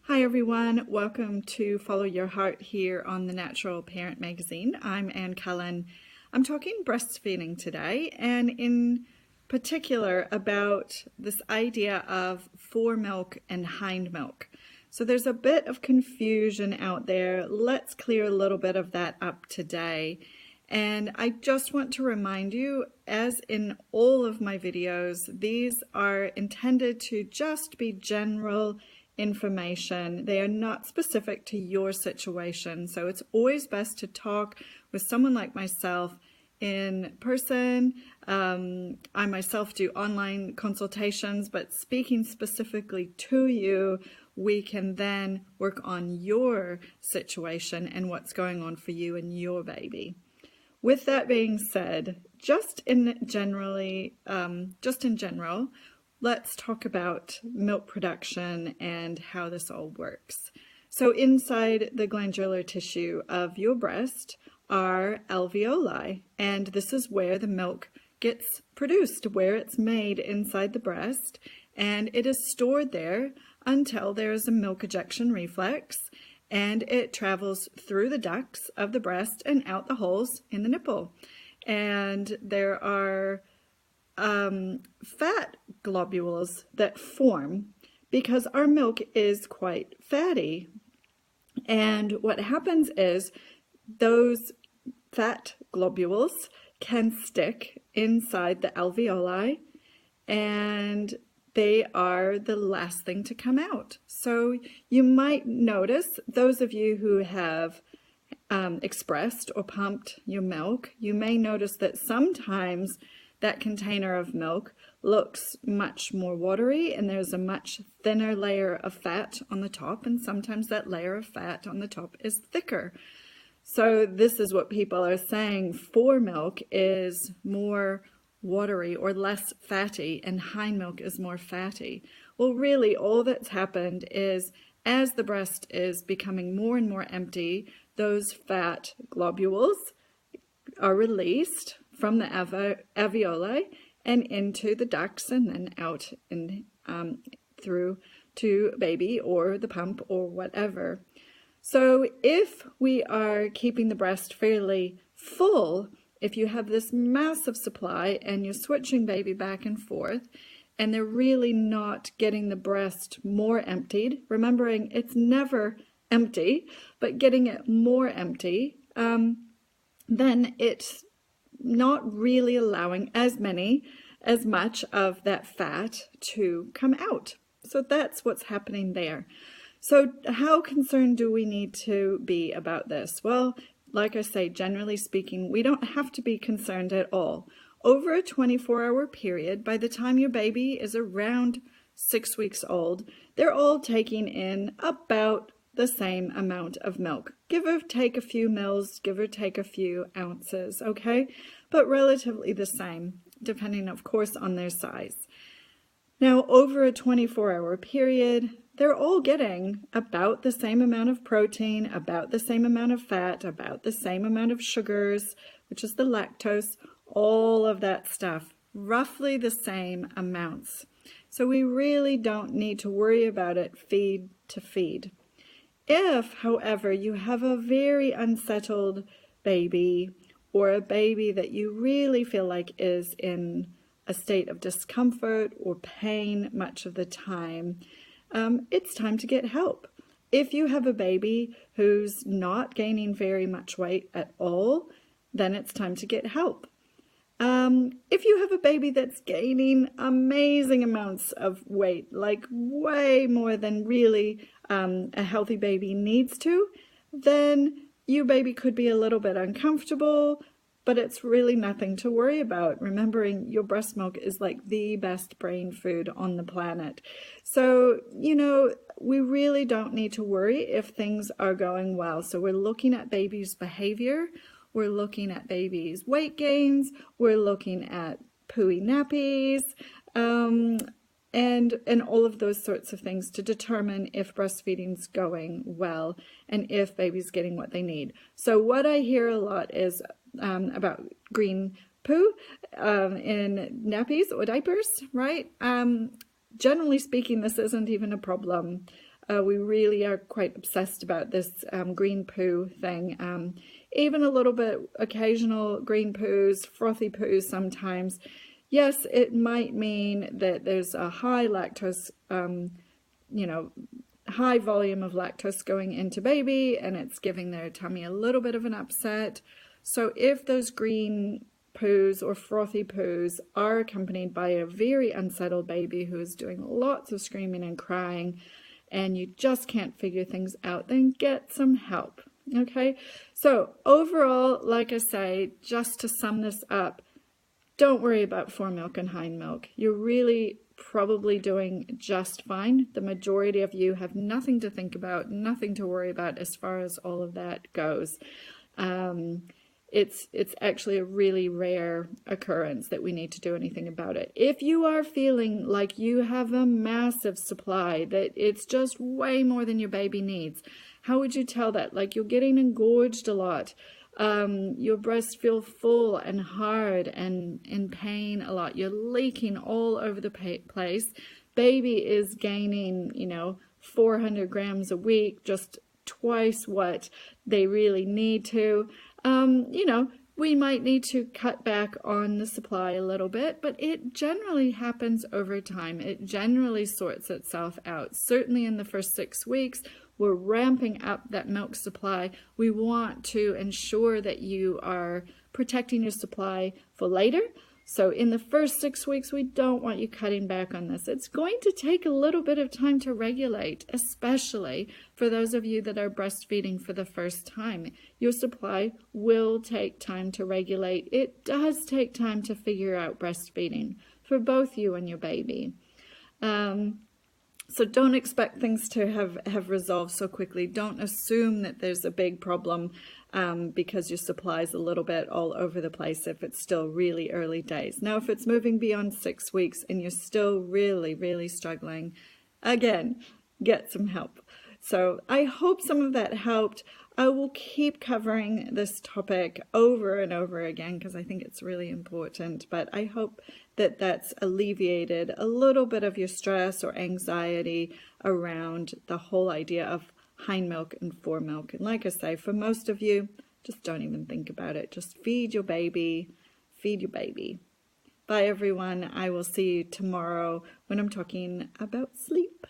Hi everyone, welcome to Follow Your Heart here on the Natural Parent Magazine. I'm Ann Cullen. I'm talking breastfeeding today, and in particular about this idea of foremilk and hindmilk. So there's a bit of confusion out there. Let's clear a little bit of that up today. And I just want to remind you, as in all of my videos, these are intended to just be general information. They are not specific to your situation. So it's always best to talk with someone like myself in person. I myself do online consultations, but speaking specifically to you, we can then work on your situation and what's going on for you and your baby. With that being said, just in general, let's talk about milk production and how this all works. So inside the glandular tissue of your breast are alveoli, and this is where the milk gets produced, where it's made inside the breast, and it is stored there until there is a milk ejection reflex, and it travels through the ducts of the breast and out the holes in the nipple. And there are fat globules that form because our milk is quite fatty. And what happens is those fat globules can stick inside the alveoli, and they are the last thing to come out. So you might notice, those of you who have expressed or pumped your milk, you may notice that sometimes that container of milk looks much more watery and there's a much thinner layer of fat on the top, and sometimes that layer of fat on the top is thicker. So this is what people are saying, foremilk is more watery or less fatty and hindmilk is more fatty. Well, really all that's happened is as the breast is becoming more and more empty, those fat globules are released from the alveoli and into the ducts and then out in, through to baby or the pump or whatever. So if we are keeping the breast fairly full, if you have this massive supply and you're switching baby back and forth and they're really not getting the breast more emptied, remembering it's never empty, but getting it more empty, then it's not really allowing as much of that fat to come out. So that's what's happening there. So how concerned do we need to be about this? Well, like I say, generally speaking, we don't have to be concerned at all. Over a 24-hour period, by the time your baby is around 6 weeks old, they're all taking in about the same amount of milk. Give or take a few mils, give or take a few ounces, okay? But relatively the same, depending, of course, on their size. Now, over a 24-hour period, they're all getting about the same amount of protein, about the same amount of fat, about the same amount of sugars, which is the lactose, all of that stuff, roughly the same amounts. So we really don't need to worry about it feed to feed. If, however, you have a very unsettled baby or a baby that you really feel like is in a state of discomfort or pain much of the time, it's time to get help. If you have a baby who's not gaining very much weight at all, then it's time to get help. If you have a baby that's gaining amazing amounts of weight, like way more than really a healthy baby needs to, then your baby could be a little bit uncomfortable, but it's really nothing to worry about. Remembering your breast milk is like the best brain food on the planet. So, we really don't need to worry if things are going well. So we're looking at baby's behavior. We're looking at baby's weight gains. We're looking at pooey nappies, and all of those sorts of things to determine if breastfeeding's going well and if baby's getting what they need. So what I hear a lot is about green poo in nappies or diapers, right? Generally speaking, this isn't even a problem. We really are quite obsessed about this green poo thing. Even a little bit occasional green poos, frothy poos sometimes. Yes, it might mean that there's a high lactose, high volume of lactose going into baby, and it's giving their tummy a little bit of an upset. So if those green poos or frothy poos are accompanied by a very unsettled baby who is doing lots of screaming and crying, and you just can't figure things out, then get some help. Okay, so overall, like I say, just to sum this up, don't worry about Foremilk and Hindmilk. You're really probably doing just fine. The majority of you have nothing to think about, nothing to worry about as far as all of that goes. It's actually a really rare occurrence that we need to do anything about it. If you are feeling like you have a massive supply, that it's just way more than your baby needs, how would you tell that? Like you're getting engorged a lot. Your breasts feel full and hard and in pain a lot. You're leaking all over the place. Baby is gaining, 400 grams a week, just twice what they really need to. We might need to cut back on the supply a little bit, but it generally happens over time. It generally sorts itself out. Certainly in the first 6 weeks, we're ramping up that milk supply. We want to ensure that you are protecting your supply for later. So in the first 6 weeks, we don't want you cutting back on this. It's going to take a little bit of time to regulate, especially for those of you that are breastfeeding for the first time. Your supply will take time to regulate. It does take time to figure out breastfeeding for both you and your baby. So don't expect things to have resolved so quickly. Don't assume that there's a big problem because your supply is a little bit all over the place if it's still really early days. Now, if it's moving beyond 6 weeks and you're still really, really struggling, again, get some help. So I hope some of that helped. I will keep covering this topic over and over again because I think it's really important, but I hope that that's alleviated a little bit of your stress or anxiety around the whole idea of Hindmilk and Foremilk. And like I say, for most of you, just don't even think about it. Just feed your baby, feed your baby. Bye everyone. I will see you tomorrow when I'm talking about sleep.